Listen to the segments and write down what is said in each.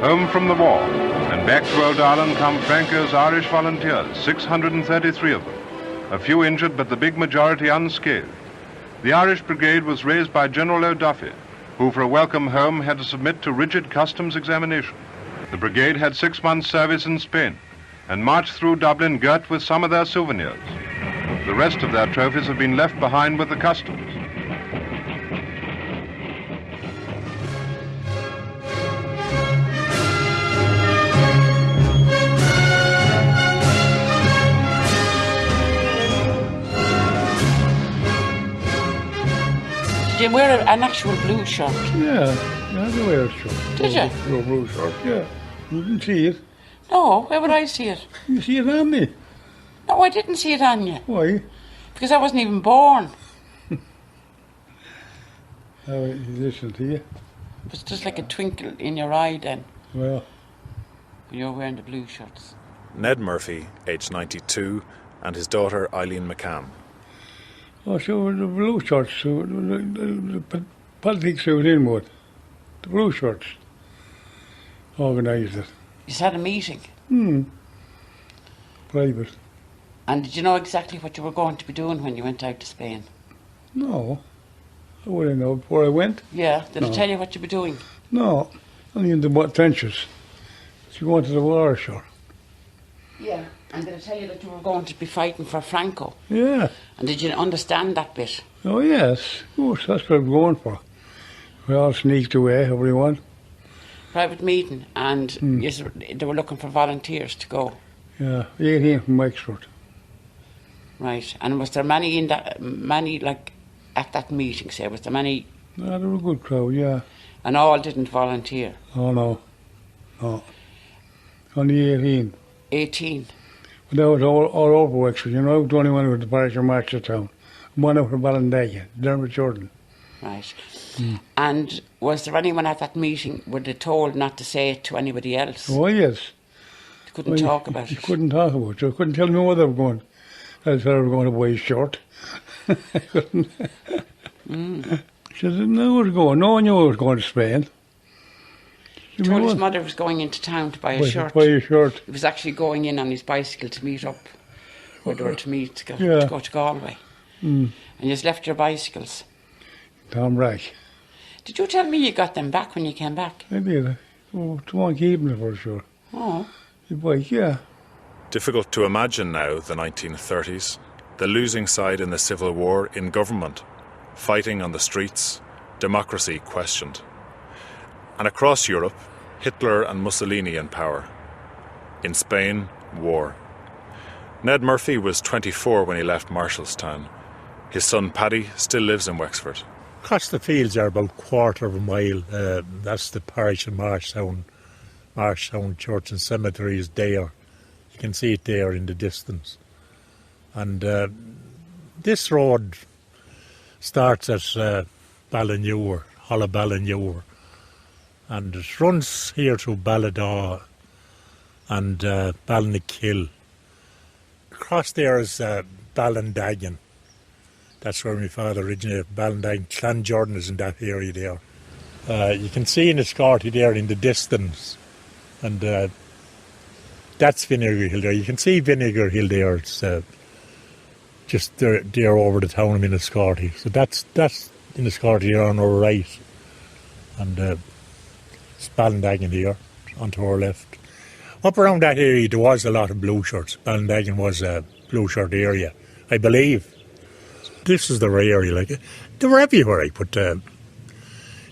Home from the war, and back to old Ireland come Franco's Irish volunteers, 633 of them. A few injured, but the big majority unscathed. The Irish Brigade was raised by General O'Duffy, who for a welcome home had to submit to rigid customs examination. The brigade had 6 months' service in Spain and marched through Dublin girt with some of their souvenirs. The rest of their trophies have been left behind with the customs. Did you wear an actual blue shirt? Yeah, I had to wear a shirt. Did you? A blue shirt, yeah. You didn't see it. No, where would I see it? You see it on me. No, I didn't see it on you. Why? Because I wasn't even born. Oh, listen to you. It was just like a twinkle in your eye then. Well. When you were wearing the blue shirts. Ned Murphy, aged 92, and his daughter Eileen McCann. Oh, so the blue shirts, so the politics I was in with, the blue shirts organised it. You had a meeting? Private. And did you know exactly what you were going to be doing when you went out to Spain? No. I wouldn't know before I went. Yeah, did it tell you what you'd be doing? No, only in the trenches. So you go into the war, sure. Yeah, and did it tell you that you were going to be fighting for Franco? Yeah. And did you understand that bit? Oh, yes. Of course, that's what I'm going for. We all sneaked away, everyone. Private meeting, and they were looking for volunteers to go. Yeah, 18 from Wexford. Right, and was there many in that, like, at that meeting, say, was there many? No, they were a good crowd, yeah. And all didn't volunteer? Oh, no. No. Only 18. 18? But that was all over Wexford. You know, I was the only one who was the parish of Marshalltown. One out from Ballindaga, Dermot Jordan. Right. And was there anyone at that meeting, were they told not to say it to anybody else? Oh, yes. They couldn't talk about it? You couldn't talk about it. They couldn't tell me where they were going. I said I was going to buy a shirt. I couldn't. She said, no, I was going. No one knew I was going to Spain. He told his mother was going into town to buy a shirt. Buy a shirt. He was actually going in on his bicycle to meet up, where they were to meet, to go to Galway. And you just left your bicycles. Tom Rack. Did you tell me you got them back when you came back? I did. Oh, to want to keep them for sure. Oh. The bike, yeah. Difficult to imagine now, the 1930s, the losing side in the Civil War in government, fighting on the streets, democracy questioned. And across Europe, Hitler and Mussolini in power. In Spain, war. Ned Murphy was 24 when he left Marshallstown. His son Paddy still lives in Wexford. Across the fields are about a quarter of a mile. That's the parish of Marshalltown. Marshalltown Church and Cemetery is there. You can see it there in the distance. And this road starts at Ballinure, Hollow Ballinure. And it runs here through Balladaw and Ballinkill. Across there is Ballindagan. That's where my father originated, Ballindagan. Clan Jordan is in that area there. You can see in the Scorty there in the distance. And that's Vinegar Hill there. You can see Vinegar Hill there. It's just there over the town of Inniscorthy. So that's Inniscorthy there on our right. And it's Ballindagan here onto our left. Up around that area there was a lot of blue shirts. Ballindagan was a blue shirt area, I believe. This is their area, like they were everywhere.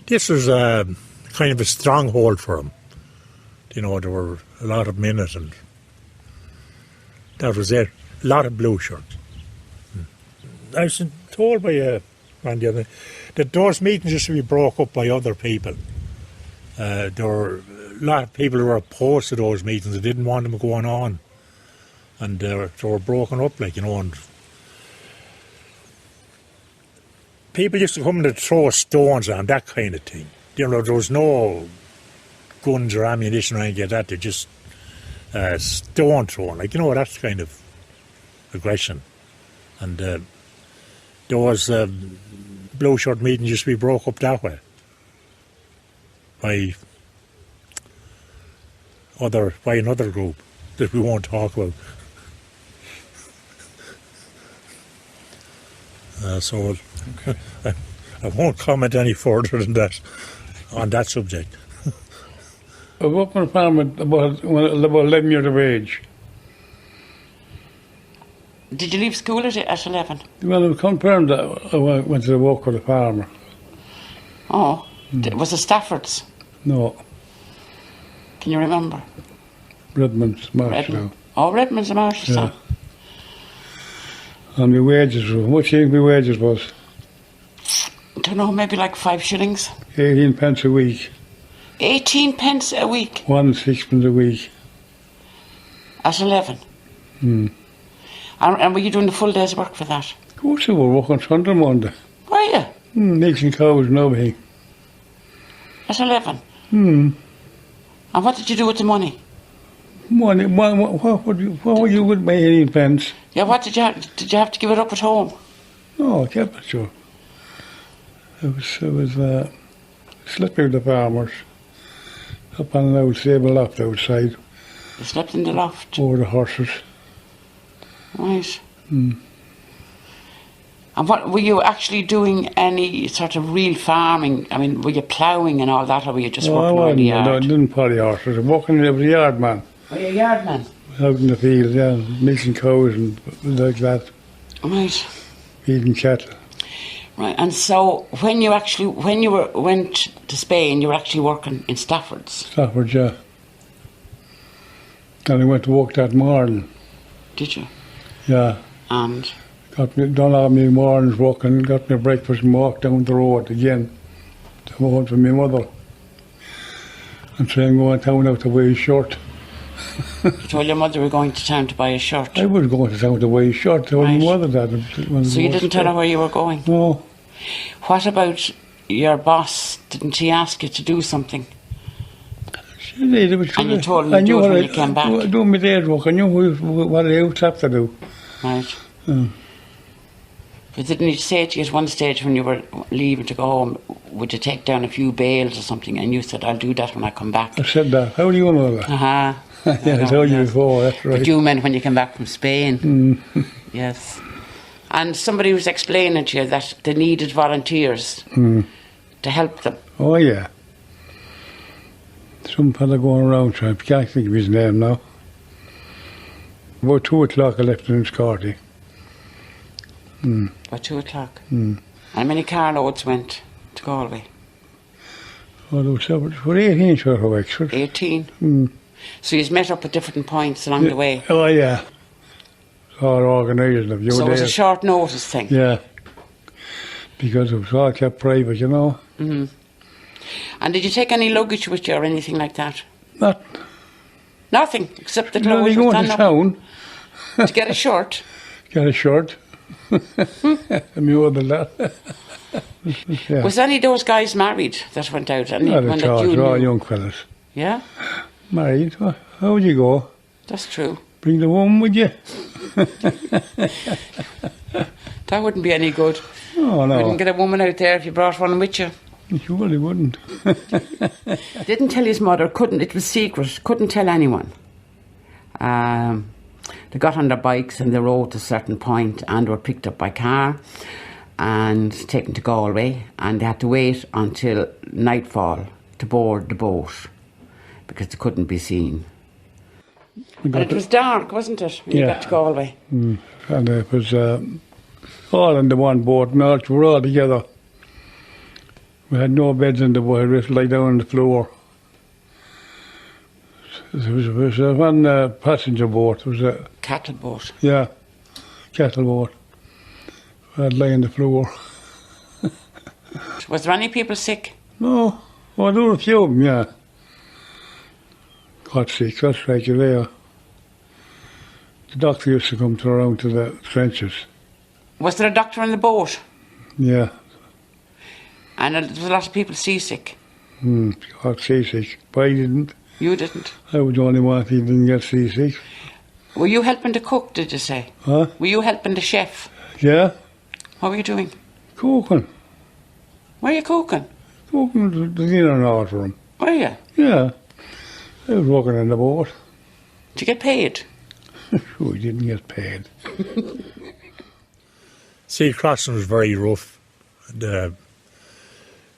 This was kind of a stronghold for them. You know, there were a lot of men in it, and that was it. A lot of blue shirts. I was told by a man the other day that those meetings used to be broke up by other people. There were a lot of people who were opposed to those meetings. They didn't want them going on, and they were broken up, like, you know. And people used to come and throw stones on, that kind of thing. You know, there was no guns or ammunition or anything like that. They're just stone throwing, like, you know, that's kind of aggression. And there was blue shirt meetings used to be broke up that way by another group that we won't talk about. So I won't comment any further than that on that subject. I was up on a farm about 11 years of age. Did you leave school at 11? Well, I was confirmed that I went to work with a farmer. Oh, was it Stafford's? No, Can you remember? Redmond's Marshall. Redmond. Oh, Redmond's a Marshall. Yeah. And my wages were, what do you think my wages was? I don't know, maybe like 5 shillings. 18 pence a week. 18 pence a week 1 6pence a week. at 11. And were you doing the full day's work for that? Of course I was working Sunday Monday. Were you? Milking cows and everything. At 11? And And what did you do with the money? money, what would you with my 18 pence? Yeah, what did you have? Did you have to give it up at home? No, I kept it, sure. It was sleeping with the farmers. Up on an old stable loft outside, You slept in the loft. over the horses. Right. And what were you actually doing? Any sort of real farming? I mean, were you ploughing and all that, or were you just working around the yard? No, I didn't party horses. I was working there with a yard man. Were you a yard man? Out in the field, yeah, milking cows and like that, Right. feeding cattle. Right. And so when you went to Spain, you were actually working in Stafford's. Stafford, yeah. And I went to work that morning, Did you? yeah. And Done all my mornings working, got my breakfast and walked down the road again to home for my mother. And so I'm going down out to buy a shirt. you told your mother you were going to town to buy a shirt. I was going to town to buy a shirt, I told Right. my mother that. So you didn't tell her where you were going? No. What about your boss? Didn't she ask you to do something? She did. And you told him to do it when you came back? Do my day's work, I knew what I would have to do. Right. But didn't he say to you at one stage when you were leaving to go home, would you take down a few bales or something? And you said, I'll do that when I come back. I said that. How do you know that? Uh-huh. Yeah, I told you before, that's right. But you meant when you came back from Spain. Yes. And somebody was explaining to you that they needed volunteers to help them. Oh, yeah. Some fella going around trying, I can't think of his name now. About 2 o'clock I left in his Corty. About 2 o'clock. How many carloads went to Galway? Oh, there was for 18 sure for Wexford. 18? So you met up at different points along the way? Oh, yeah. All organised in a few So it was a days. short notice thing? Yeah. Because it was all kept private, you know. And did you take any luggage with you or anything like that? Not, Nothing, except the no, clothes you you go stand to up town, to get a shirt. get a shirt. And me other that. Yeah. Was any of those guys married that went out? Any Not one at that all, you they're all knew? young fellas. Yeah, Married, how would you go? that's true. Bring the woman with you? That wouldn't be any good. Oh, You no. wouldn't get a woman out there if you brought one with you. You really wouldn't. Didn't tell his mother, couldn't, it was secret, couldn't tell anyone. They got on their bikes and they rode to a certain point and were picked up by car and taken to Galway, and they had to wait until nightfall to board the boat because they couldn't be seen. But it was dark, wasn't it, when you Yeah. got to Galway? And it was all in the one boat, and all, we were all together. We had no beds in the boat, we just lay down on the floor. It was one passenger boat, it was a, Cattle boat. yeah, cattle boat. I'd lay on the floor. Was there any people sick? No, well, there were a few of them, yeah. Got sick, that's right, you're there. The doctor used to come around to the trenches, Was there a doctor on the boat? yeah. And there was a lot of people seasick. Got seasick, but I didn't. You didn't. I was the only one who didn't get seasick. Were you helping to cook, did you say? Huh? Were you helping the chef? Yeah, What were you doing? cooking. Were you cooking? Cooking the dinner and all for him. Were you? Yeah. I was working on the boat. Did you get paid? We didn't get paid. Sea crossing was very rough. And,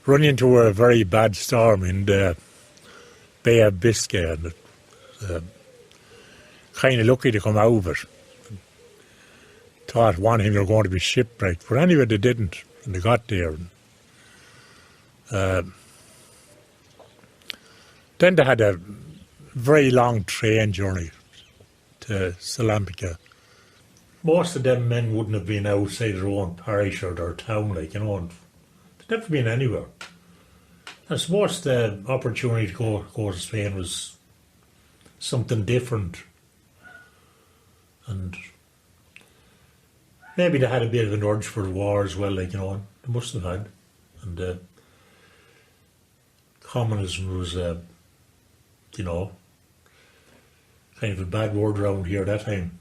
running into a very bad storm in the Bay of Biscay, and kind of lucky to come out of it. Thought one thing they were going to be shipwrecked, but anyway they didn't, and they got there. Then they had a very long train journey to Salampica. Most of them men wouldn't have been outside their own parish or their town, like, you know, and they'd never been anywhere. I suppose the opportunity to go to Spain was something different, and maybe they had a bit of an urge for the war as well, like, you know, they must have had. And communism was, you know, kind of a bad word around here that time.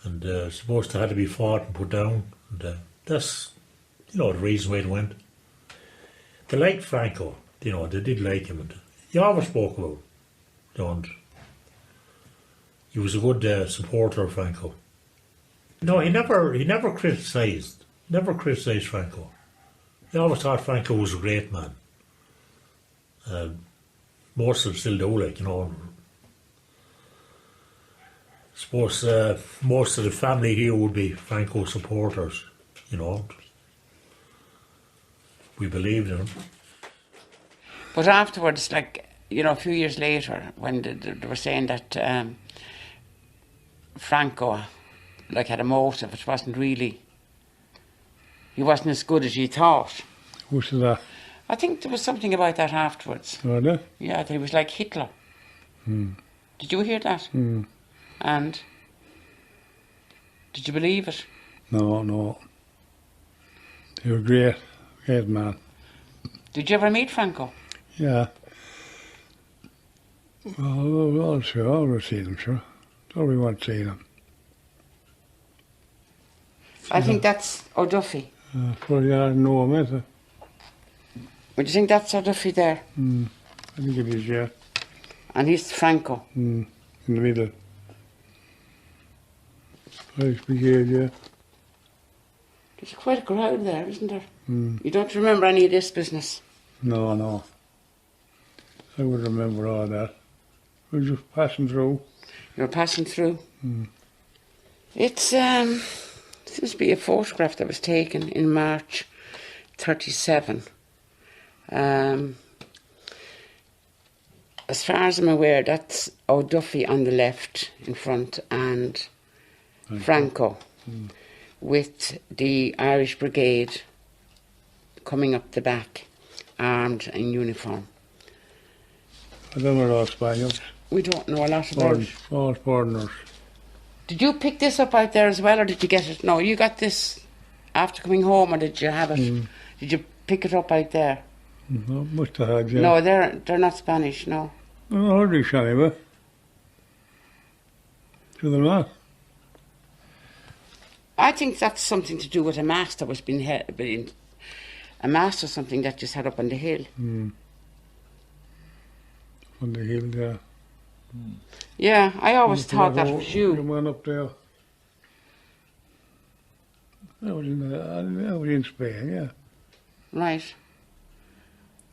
And supposed to have to be fought and put down. And that's, you know, the reason why it went. They liked Franco, you know, they did like him. And he always spoke about him, you know, and he was a good supporter of Franco. No, he never criticised Franco. He always thought Franco was a great man. Most of them still do, like, you know. I suppose most of the family here would be Franco supporters, you know. We believed in him. But afterwards, like, you know, a few years later, when they were saying that Franco, like, had a motive, it wasn't really, he wasn't as good as he thought. What's that? I think there was something about that afterwards. Oh, there? Yeah, that he was like Hitler. Did you hear that? And did you believe it? No. He was great man. Did you ever meet Franco? Yeah. Well, sure, I always seen him, sure. Don't want to see him. I think that's O'Duffy. Well, yeah, I know him, is it? Would you think that's O'Duffy there? I think it is, yeah. And he's Franco. In the middle. Irish Brigade, yeah. There's quite a crowd there, isn't there? You don't remember any of this business? No. I would remember all that. We were just passing through. You were passing through? It's, seems to be a photograph that was taken in March 1937. As far as I'm aware, that's O'Duffy on the left in front and Franco with the Irish Brigade coming up the back, armed in uniform. I don't know all Spaniards. We don't know a lot about it. All foreigners. Did you pick this up out there as well, or did you get it? No, you got this after coming home, or did you have it? Did you pick it up out there? No, must have had, yeah. No, they're not Spanish, no. No, Irish anyway. To the lot. I think that's something to do with a mast that was a mast or something that just had up on the hill. On the hill, yeah. Yeah, I always thought that was you. You went up there. I was in Spain, yeah. Right.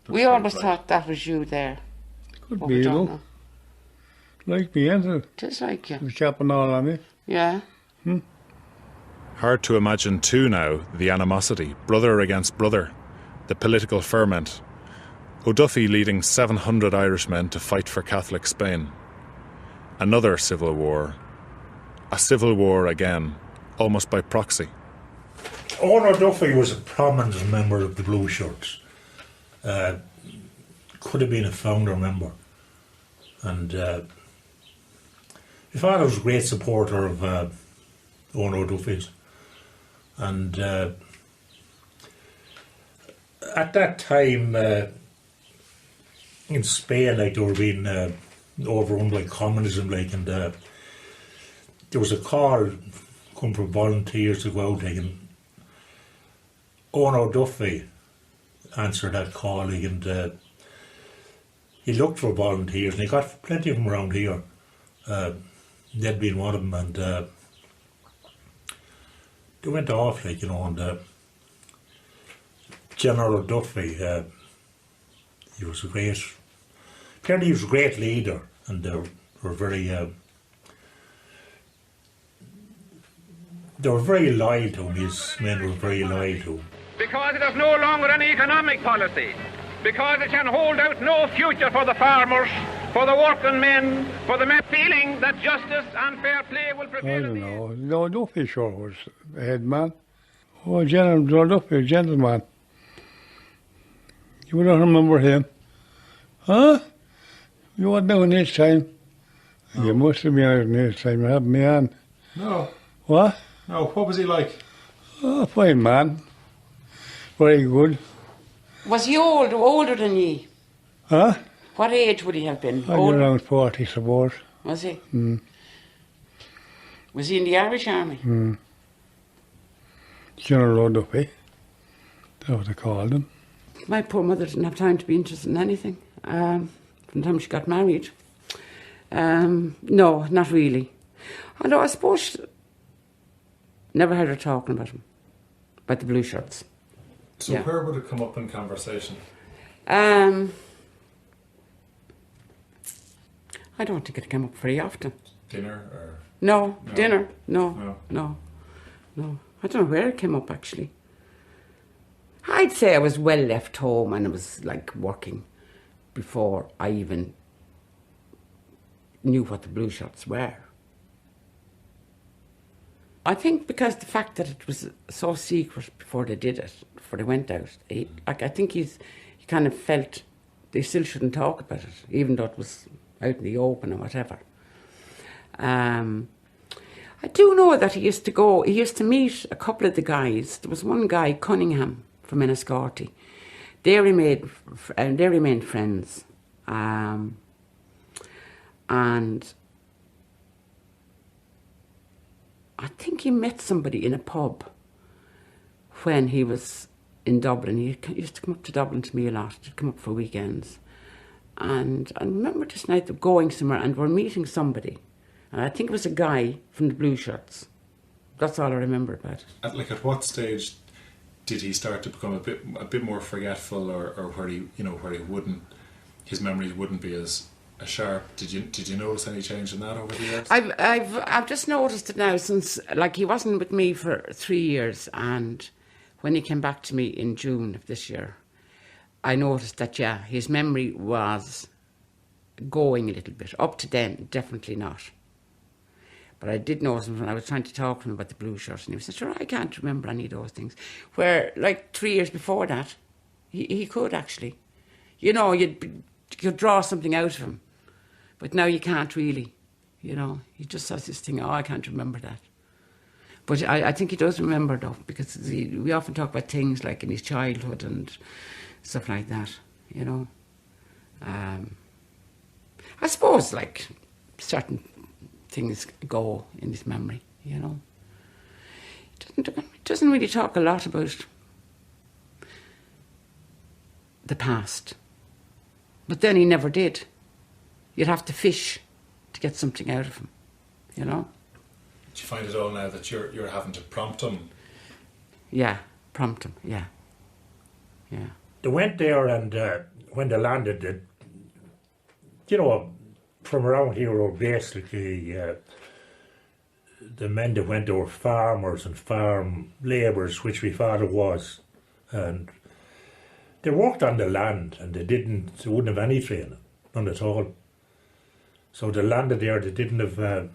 We always thought that was you there. Could be, though. Like me, isn't it? It is like you. The cap and all on it. Yeah. Hard to imagine too now the animosity, brother against brother, the political ferment. O'Duffy leading 700 Irishmen to fight for Catholic Spain. Another civil war. A civil war again, almost by proxy. Owen O'Duffy was a prominent member of the Blueshirts. Could have been a founder member. And my father was a great supporter of Owen O'Duffy's. And at that time, in Spain, like, they were being overrun by communism, like, and there was a call come from volunteers to go out, like, and Owen O'Duffy answer that calling, and he looked for volunteers, and he got plenty of them around here. They'd been one of them, and they went off, like, you know, and General Duffy, he was a great, apparently he was a great leader, and they were very loyal to him. His men were very loyal to him. Because it is no longer an economic policy, because it can hold out no future for the farmers, for the working men, for the men feeling that justice and fair play will prevail. I don't know. No, Duffy sure was the head man. Oh, General Duffy, a gentleman. You don't remember him? Huh? You weren't doing this time? No. You must have been out in this time. You had me on. No. What? No, what was he like? Oh, fine man. Very good. Was he older than ye? Huh? What age would he have been? I'd be around 40, suppose. Was he? Mm. Was he in the Irish Army? Mm. General Duffy. That's what they called him. My poor mother didn't have time to be interested in anything from the time she got married. No, not really. Although I suppose never heard her talking about him, about the blue shirts. So yeah. Where would it come up in conversation? I don't think it came up very often. Dinner or? No. Dinner. No. I don't know where it came up actually. I'd say I was well left home and I was like working before I even knew what the blue shirts were. I think because the fact that it was so secret before they did it, before they went out, I think he kind of felt they still shouldn't talk about it, even though it was out in the open or whatever. I do know that he used to meet a couple of the guys. There was one guy, Cunningham, from Enniscorthy. They remained friends. And I think he met somebody in a pub when he was in Dublin. He used to come up to Dublin to me a lot. He'd come up for weekends. And I remember this night of going somewhere and we're meeting somebody. And I think it was a guy from the Blue Shirts. That's all I remember about it. At what stage did he start to become a bit more forgetful, or where he wouldn't, his memory wouldn't be as sharp? Did you notice any change in that over the years? I've just noticed it now since, like, he wasn't with me for 3 years, and when he came back to me in June of this year, I noticed that his memory was going a little bit. Up to then, definitely not. But I did notice when I was trying to talk to him about the blue shirts, and he said, "Sure, I can't remember any of those things." Where, like, 3 years before that, he could actually. You know, you could draw something out of him. But now you can't really, you know. He just has this thing, I can't remember that. But I think he does remember, though, because we often talk about things like in his childhood and stuff like that, you know. I suppose, like, certain things go in his memory, you know. He doesn't really talk a lot about the past. But then he never did. You'd have to fish to get something out of him, you know. Do you find it all now that you're having to prompt him? Yeah, prompt him, yeah. They went there, and when they landed, you know, from around here were basically the men that went there were farmers and farm labourers, which my father was, and they worked on the land, and they wouldn't have any training, none at all. So they landed there, they didn't have, there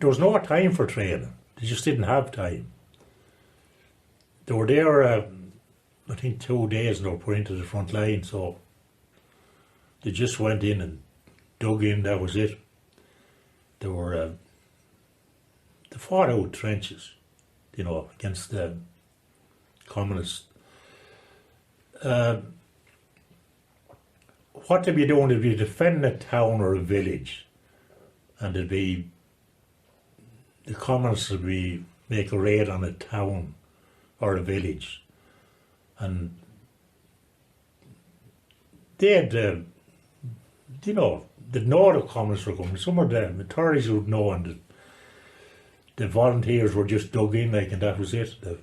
was no time for training, they just didn't have time. They were there, I think 2 days, and they were put into the front line, so they just went in and dug in, that was it. They fought out trenches, you know, against the communists. What they'd be doing, they'd be defending a town or a village, and the communists would make a raid on a town or a village, And they had, you know, they'd know the communists were coming. Some of the authorities would know, and the volunteers were just dug in, like, and that was it. They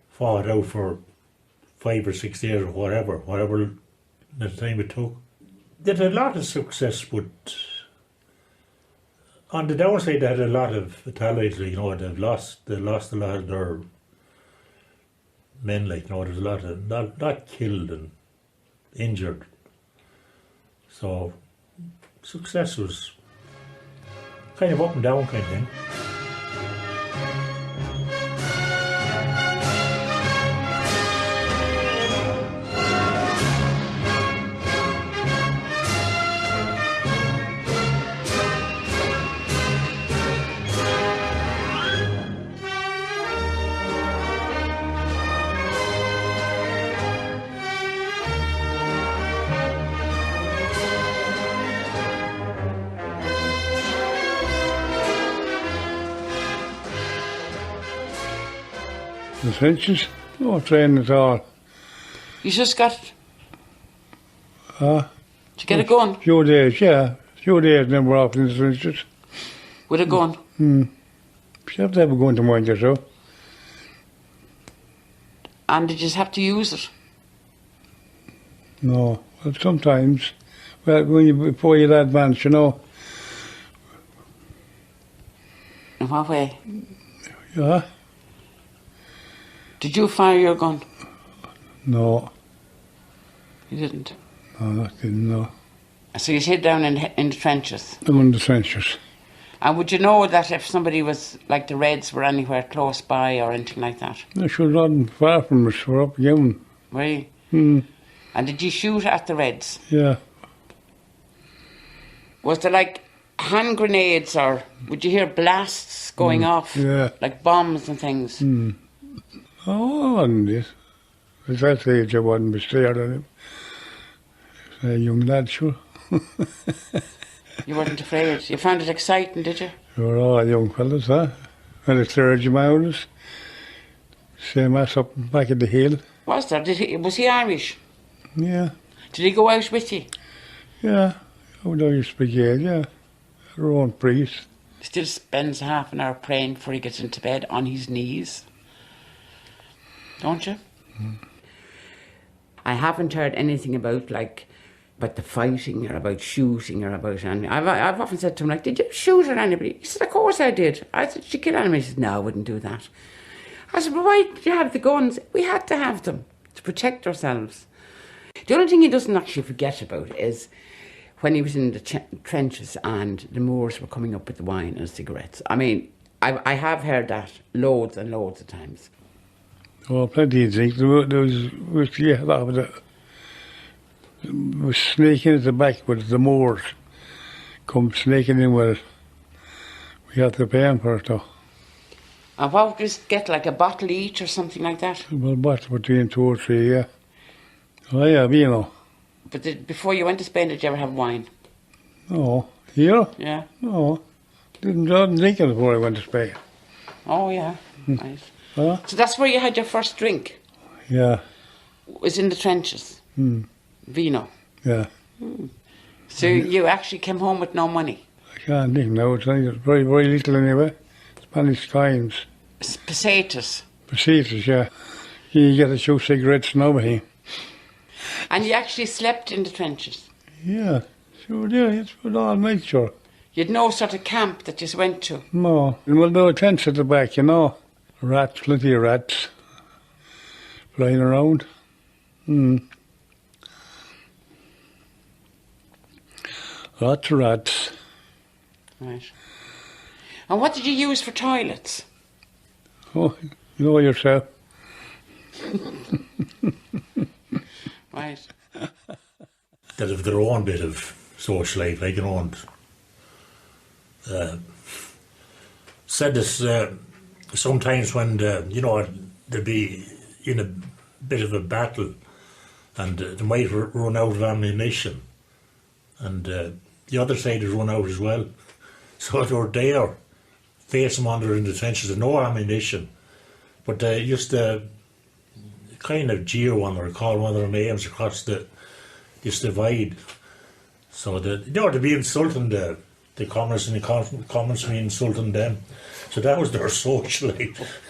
fought out for 5 or 6 days or whatever the time it took. They had a lot of success, but on the downside, they had a lot of fatalities. Like, you know, they lost a lot of their men. Like, you know, there's a lot of not killed and injured. So success was kind of up and down kind of thing. The trenches? No training at all. You just got... Huh? Did you get a gun? Few days, yeah. Few days, then we're off in the trenches. With a gun? You have to have a gun to mind yourself. And did you just have to use it? No, well, sometimes. Well, before you advance, you know. In what way? Yeah? Did you fire your gun? No. You didn't? No, I didn't, no. So you hid down in the trenches? I'm in the trenches. And would you know that if somebody was, like the Reds were anywhere close by or anything like that? I should not far from us, we're up again. Were you? Hmm. And did you shoot at the Reds? Yeah. Was there like hand grenades, or would you hear blasts going off? Yeah. Like bombs and things? Oh, I wasn't it. At that age, I wasn't scared of him. A young lad, sure. You weren't afraid? You found it exciting, did you? We were all young fellas, huh? And a clergyman was same as up back at the hill. Was there? Was he Irish? Yeah. Did he go out with you? Yeah. Oh, the Irish Brigade, yeah. Our own priest. Still spends half an hour praying before he gets into bed on his knees. Don't you? I haven't heard anything about the fighting or about shooting or about anything. I've often said to him, like, did you shoot at anybody? He said, of course I did. I said, did you kill anybody? He said, no, I wouldn't do that. I said, but why did you have the guns? We had to have them to protect ourselves. The only thing he doesn't actually forget about is when he was in the trenches and the Moors were coming up with the wine and cigarettes. I mean, I have heard that loads and loads of times. Oh, plenty of things. There was yeah, that was sneaking at the back with the Moors. Come sneaking in with it. We had to pay them for it, though. And what would you get, like a bottle each or something like that? Well, bottle between 2 or 3, yeah. Oh, yeah, vino. But before you went to Spain, did you ever have wine? No. Here? Yeah. No. Didn't drink it before I went to Spain. Oh, yeah. Right. Huh? So that's where you had your first drink? Yeah. Was in the trenches? Vino? Yeah. So you actually came home with no money? I can't think now. It's very, very little anyway. Spanish times. Pesetas? Pesetas, yeah. You get a few cigarettes and everything. And you actually slept in the trenches? Yeah. Sure did. It's for all night, sure. You'd no sort of camp that you just went to? No. Well, there were tents at the back, you know. Rats, plenty of rats. Flying around. Lots of rats. Right. And what did you use for toilets? Oh, you know yourself. Right. That have their own bit of social life, like, you know, and said this sometimes when, you know, they'd be in a bit of a battle and they might run out of ammunition and the other side would run out as well. So they were there, face them under in the trenches with no ammunition, but they used to kind of jeer one or call one of their names across this divide. So they'd be insulting the commoners, and the commoners be insulting them. So that was their social life.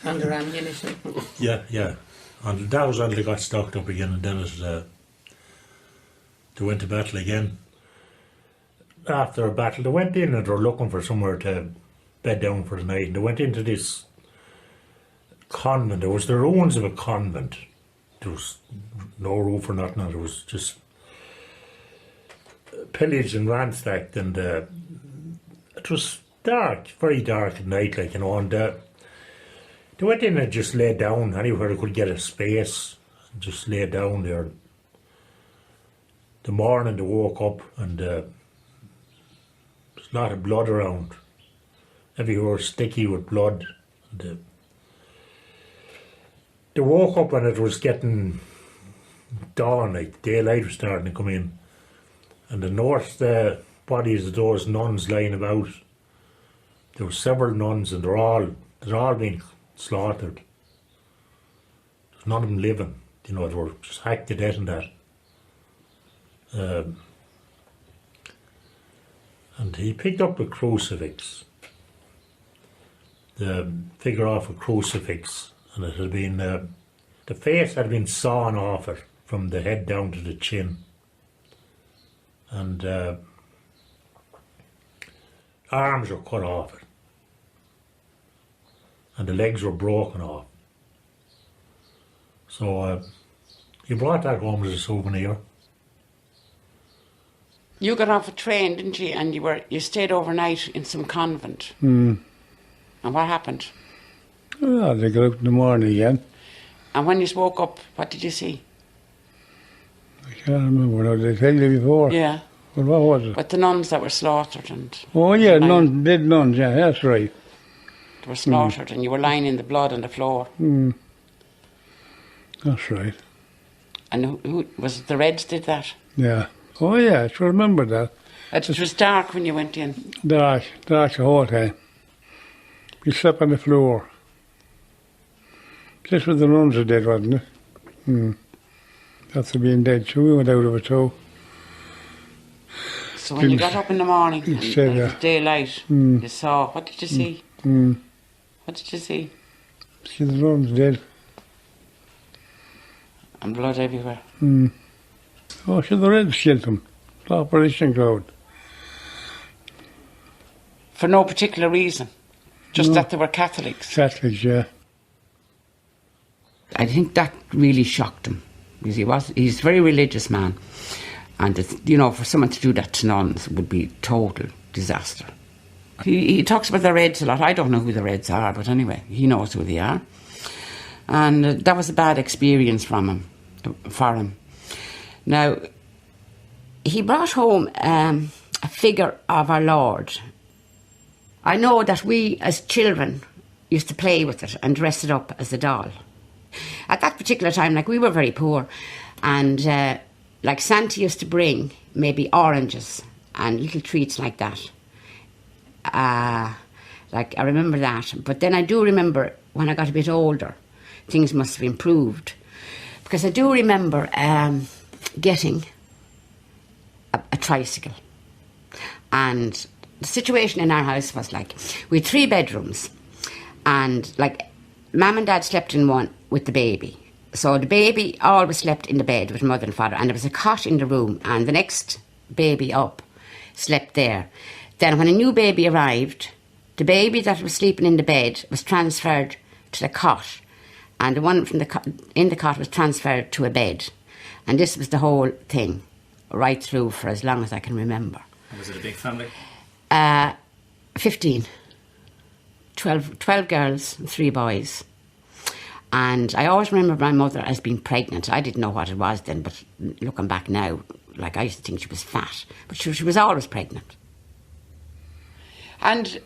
And their ammunition. Yeah. And that was until they got stocked up again, and then they went to battle again. After a battle, they went in and they were looking for somewhere to bed down for the night. And they went into this convent. There was the ruins of a convent. There was no roof or nothing. There was just pillaged and ransacked, and it was dark, very dark at night, like, you know, and they went in and just lay down anywhere they could get a space, and just lay down there. The morning they woke up, and there's a lot of blood around. Everywhere sticky with blood. And, they woke up and it was getting dawn, like daylight was starting to come in. And the north bodies of those nuns lying about. There were several nuns, and they're all being slaughtered. There's none of them living. You know, they were just hacked to death and that. And he picked up a crucifix. The figure off a crucifix, and it had been the face had been sawn off it from the head down to the chin. And arms were cut off it, and the legs were broken off. So he brought that home as a souvenir. You got off a train, didn't you? And you stayed overnight in some convent. Mm. And what happened? Well, they got out in the morning again. And when you woke up, what did you see? I can't remember now. Did I tell you before? Yeah. Well, what was it? But the nuns that were slaughtered and... Oh, yeah, nuns, dead nuns, yeah, that's right. They were slaughtered and you were lying in the blood on the floor. Mm. That's right. And who was it the Reds did that? Yeah. Oh, yeah, I should remember that. It was dark when you went in. Dark the whole time. We slept on the floor. This was the nuns were dead, wasn't it? After being dead, so we went out of it too. So when you got up in the morning and it was daylight, you saw, what did you see? What did you see? See the nuns dead. And blood everywhere. Oh, so the Reds killed them. The operation crowd. For no particular reason? Just that they were Catholics? Catholics, yeah. I think that really shocked him. Because he's a very religious man. And, for someone to do that to nuns would be total disaster. He talks about the Reds a lot. I don't know who the Reds are, but anyway, he knows who they are. And that was a bad experience for him. Now, he brought home a figure of our Lord. I know that we, as children, used to play with it and dress it up as a doll. At that particular time, we were very poor, and Santa used to bring maybe oranges and little treats like that. I remember that. But then I do remember when I got a bit older, things must have improved. Because I do remember getting a tricycle. And the situation in our house was we had 3 bedrooms. And Mum and Dad slept in one with the baby. So the baby always slept in the bed with mother and father. And there was a cot in the room. And the next baby up slept there. Then when a new baby arrived, the baby that was sleeping in the bed was transferred to the cot. And the one from in the cot was transferred to a bed. And this was the whole thing, right through for as long as I can remember. Was it a big family? 15. 12 girls and 3 boys. And I always remember my mother as being pregnant. I didn't know what it was then, but looking back now, I used to think she was fat. But she was always pregnant. And,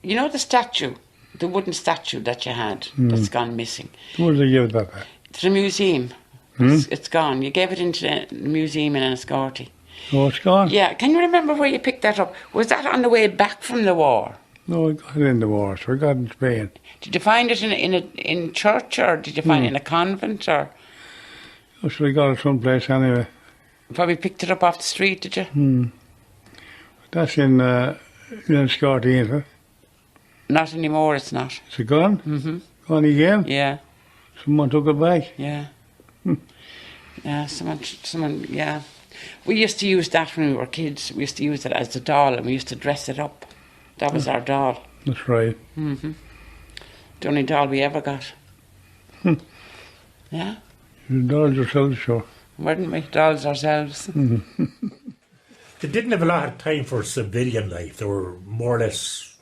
the statue, the wooden statue that you had that's gone missing. Where did you give that at? To the museum. It's gone. You gave it into the museum in Enniscorthy. Oh, it's gone? Yeah. Can you remember where you picked that up? Was that on the way back from the war? No, I got it in the war, so I got it in Spain. Did you find it in church, or did you find it in a convent, or So I got it someplace anyway. you probably picked it up off the street, did you? That's in Scotty, isn't it? Not anymore, it's not. Is it gone? Mm-hmm. Gone again? Yeah, Someone took it back? yeah. Yeah, someone, yeah. We used to use that when we were kids. We used to use it as a doll, and we used to dress it up. That was our doll. That's right. The only doll we ever got. Yeah, You dolls yourself, sure. weren't we? Dolls ourselves. They didn't have a lot of time for civilian life. They were more or less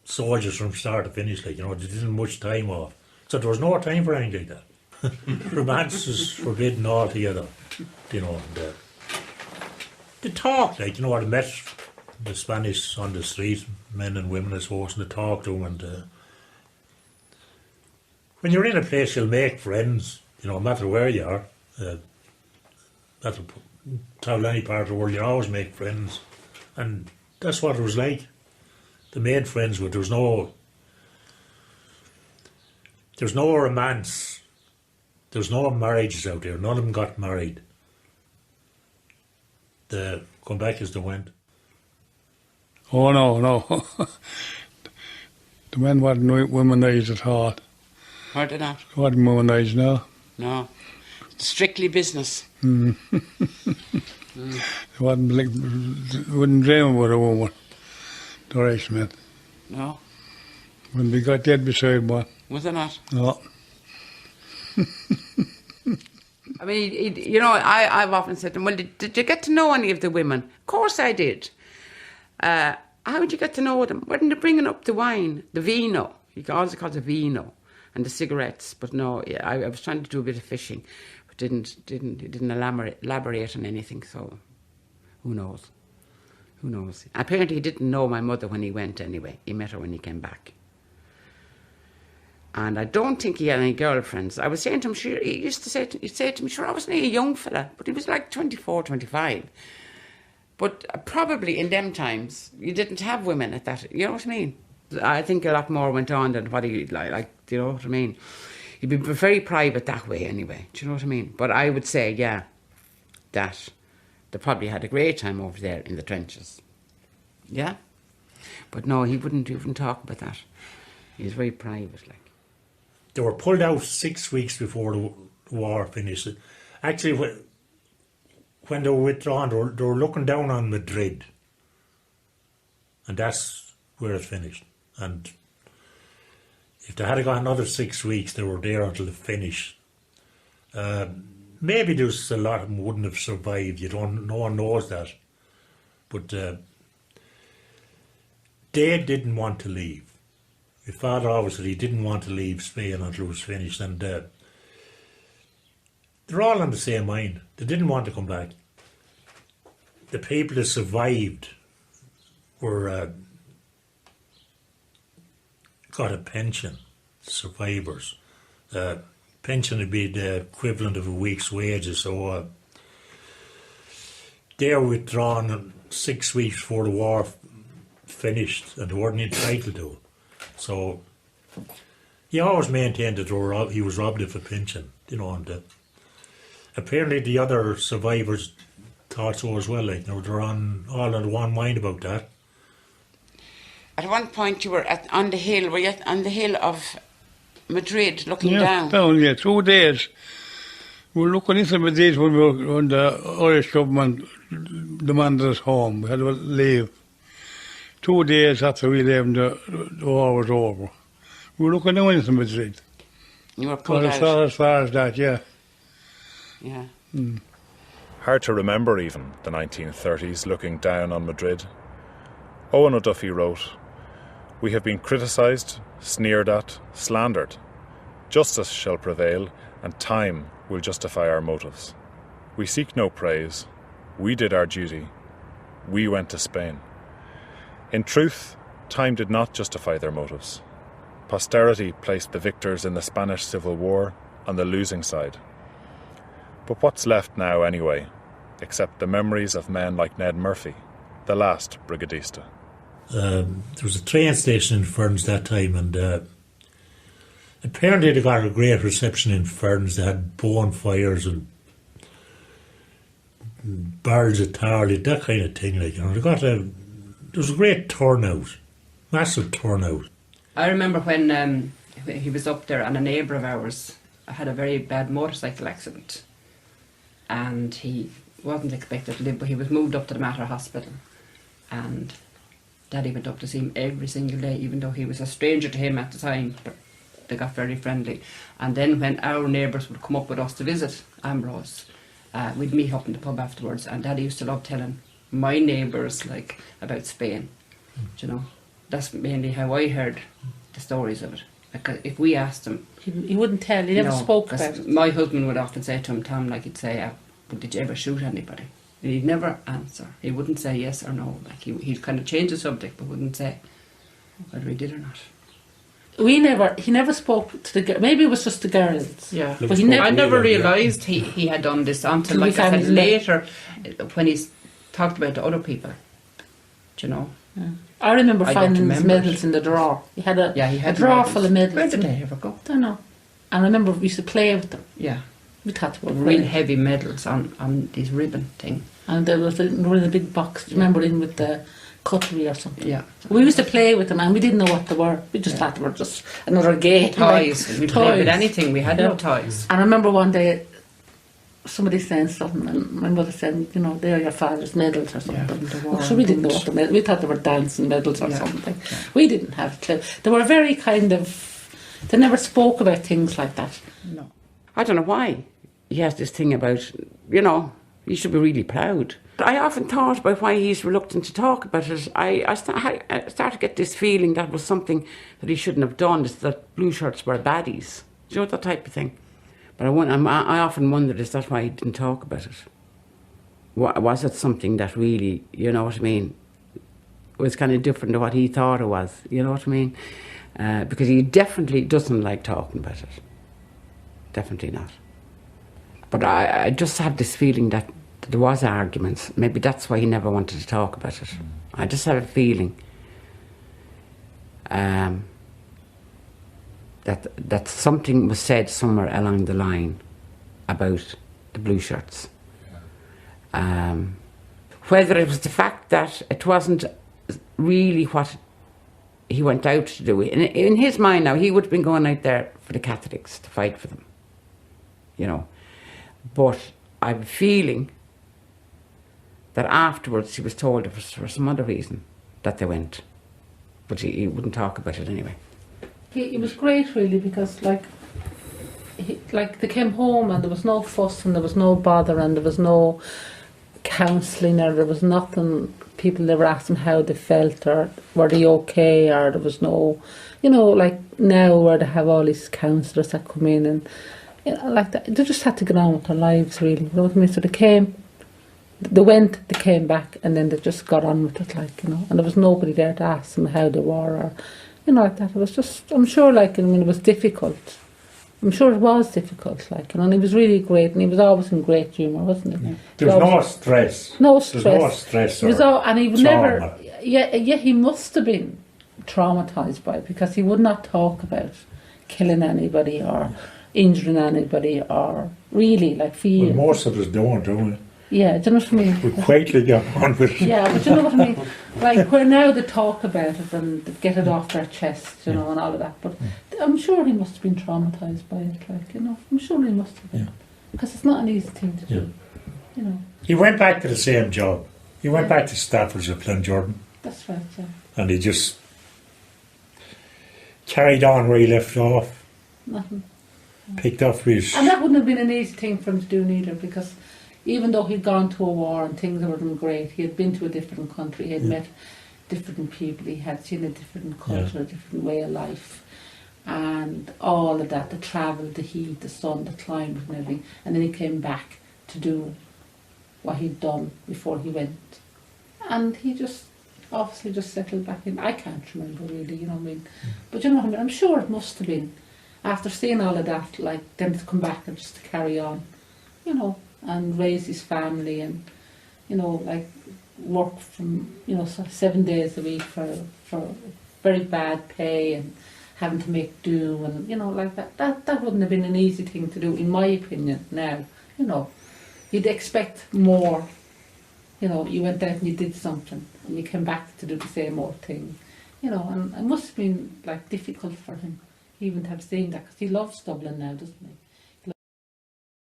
soldiers from start to finish, like, you know, they didn't have much time off. So there was no time for anything like that. Romance was forbidden altogether, you know. And, they talked, like, you know, they met the Spanish on the street, men and women, I suppose, and they talked to them. And when you're in a place, you'll make friends, you know, no matter where you are. Matter travel any part of the world, you always make friends. And that's what it was like. They made friends with, there was no romance. There's no marriages out there. None of them got married. They come back as they went. Oh, no. The men weren't womanized at all. Were they not? They weren't womanized, no. No. Strictly business. They wouldn't dream about a woman. The Irish men. No. When they got dead beside one. Was they not? No. I mean, you know, I've often said to them, well, did you get to know any of the women? Of course I did. How did you get to know them? Weren't they bringing up the wine, the vino? You also call it vino, and the cigarettes. But no, yeah, I was trying to do a bit of fishing, but didn't elaborate on anything. So, who knows? Who knows? Apparently, he didn't know my mother when he went. Anyway, he met her when he came back. And I don't think he had any girlfriends. I was saying to him, sure, he'd say to me, sure, I wasn't a young fella, but he was like 24, 25. But probably in them times, you didn't have women at that, you know what I mean? I think a lot more went on than what he, like, you know what I mean? He'd be very private that way anyway, do you know what I mean? But I would say, yeah, that they probably had a great time over there in the trenches. Yeah? But no, he wouldn't even talk about that. He was very private, like. They were pulled out 6 weeks before the war finished. Actually, when they were withdrawn, they were looking down on Madrid. And that's where it finished. And if they had got another 6 weeks, they were there until the finish. Maybe there's a lot of them wouldn't have survived. No one knows that. But they didn't want to leave. My father always said he didn't want to leave Spain until it was finished, and they're all on the same mind. They didn't want to come back. The people that survived were got a pension, survivors. Pension would be the equivalent of a week's wages, so they were withdrawn 6 weeks before the war finished, and they weren't entitled to it. So he always maintained that he was robbed of a pension, you know, and apparently the other survivors thought so as well. Like, they're all on one mind about that. At one point, you were on the hill. Were you on the hill of Madrid, looking down? Down, yeah, 2 days. We were looking into Madrid when the Irish government demanded us home. We had to leave. 2 days after we left, the war was over. We were looking down into Madrid. You were pulled out? As far as that, yeah. Yeah. Hard to remember even the 1930s looking down on Madrid. Owen O'Duffy wrote, "We have been criticised, sneered at, slandered. Justice shall prevail, and time will justify our motives. We seek no praise. We did our duty. We went to Spain." In truth, time did not justify their motives. Posterity placed the victors in the Spanish Civil War on the losing side. But what's left now anyway, except the memories of men like Ned Murphy, the last brigadista? There was a train station in Ferns that time, and apparently they got a great reception in Ferns. They had bonfires and barrels of tarly, that kind of thing. Like, you know, there was a great turnout, massive turnout. I remember when he was up there, and a neighbour of ours had a very bad motorcycle accident, and he wasn't expected to live, but he was moved up to the Mater Hospital, and Daddy went up to see him every single day, even though he was a stranger to him at the time, but they got very friendly. And then when our neighbours would come up with us to visit Ambrose, we'd meet up in the pub afterwards, and Daddy used to love telling my neighbours like about Spain. You know, that's mainly how I heard the stories of it. Because if we asked him, he wouldn't tell. He never spoke about it. My husband would often say to him, Tom, like he'd say, "But did you ever shoot anybody?" And he'd never answer. He wouldn't say yes or no. Like he'd kind of change the subject, but wouldn't say whether he did or not. He never spoke to the girls. Maybe it was just the girls. Yeah, but I never realised he had done this until, like I said, later when he's talked about the other people. Do you know? Yeah. I remember finding his medals in the drawer. He had a drawer full of medals. Where did they ever go? I don't know. And I remember we used to play with them. Yeah. We thought they were real heavy medals on these ribbon thing. And there was in a big box. Do you remember in with the cutlery or something? Yeah. We used to play with them and we didn't know what they were. We just thought they were just another game. Toys. We played with anything. We had no toys. And I remember one day somebody saying something, and my mother said, you know, they're your father's medals or something. Yeah. So we didn't know what the medals. We thought they were dancing medals or something. Yeah. We didn't have a clue. They were very kind of. They never spoke about things like that. No. I don't know why he has this thing about, you know, he should be really proud. I often thought about why he's reluctant to talk about it. I started to get this feeling that was something that he shouldn't have done, is that blue shirts were baddies. Do you know, that type of thing? But I often wondered, is that why he didn't talk about it? Was it something that really, you know what I mean, was kind of different to what he thought it was, you know what I mean? Because he definitely doesn't like talking about it. Definitely not. But I just had this feeling that there was arguments. Maybe that's why he never wanted to talk about it. I just had a feeling that something was said somewhere along the line about the blue shirts. Whether it was the fact that it wasn't really what he went out to do. In his mind now, he would have been going out there for the Catholics, to fight for them, you know. But I have a feeling that afterwards he was told it was for some other reason that they went. But he wouldn't talk about it anyway. It was great, really, because like they came home and there was no fuss and there was no bother and there was no counselling or there was nothing. People never asked them how they felt or were they okay, or there was no, you know, like now where they have all these counsellors that come in and, you know, like that. They just had to get on with their lives, really. You know what I mean? So they came, they went, they came back, and then they just got on with it, like, you know. And there was nobody there to ask them how they were, or, you know, like that. It was just, I'm sure, like, I mean, it was difficult. I'm sure it was difficult, like, you know, and he was really great, and he was always in great humour, wasn't he? Yeah. There was no stress. No stress. There was no stress. He was and he would never. Yeah, he must have been traumatised by it, because he would not talk about killing anybody or injuring anybody or really like feeling. Well, most of us don't we? Yeah, do you know what I mean? We quietly get on with it. Yeah, but you know what I mean? Like, where now they talk about it and they get it off their chest, you know, and all of that. But I'm sure he must have been traumatised by it, like, you know. I'm sure he must have been. Because it's not an easy thing to do, you know. He went back to the same job. He went back to Staffordshire, Jordan. That's right, yeah. And he just carried on where he left off. Nothing. Picked up his... And that wouldn't have been an easy thing for him to do neither, because even though he'd gone to a war and things were going great, he had been to a different country, he had met different people, he had seen a different culture, a different way of life, and all of that, the travel, the heat, the sun, the climate and everything, and then he came back to do what he'd done before he went. And he just obviously just settled back in. I can't remember really, you know what I mean? But you know what I mean? I'm sure it must have been, after seeing all of that, like, then to come back and just to carry on, you know, and raise his family and, you know, like, work from, you know, 7 days a week for very bad pay and having to make do, and, you know, like that wouldn't have been an easy thing to do, in my opinion. Now, you know, you'd expect more. You know, you went out and you did something, and you came back to do the same old thing. You know, and it must have been, like, difficult for him even to have seen that, because he loves Dublin now, doesn't he?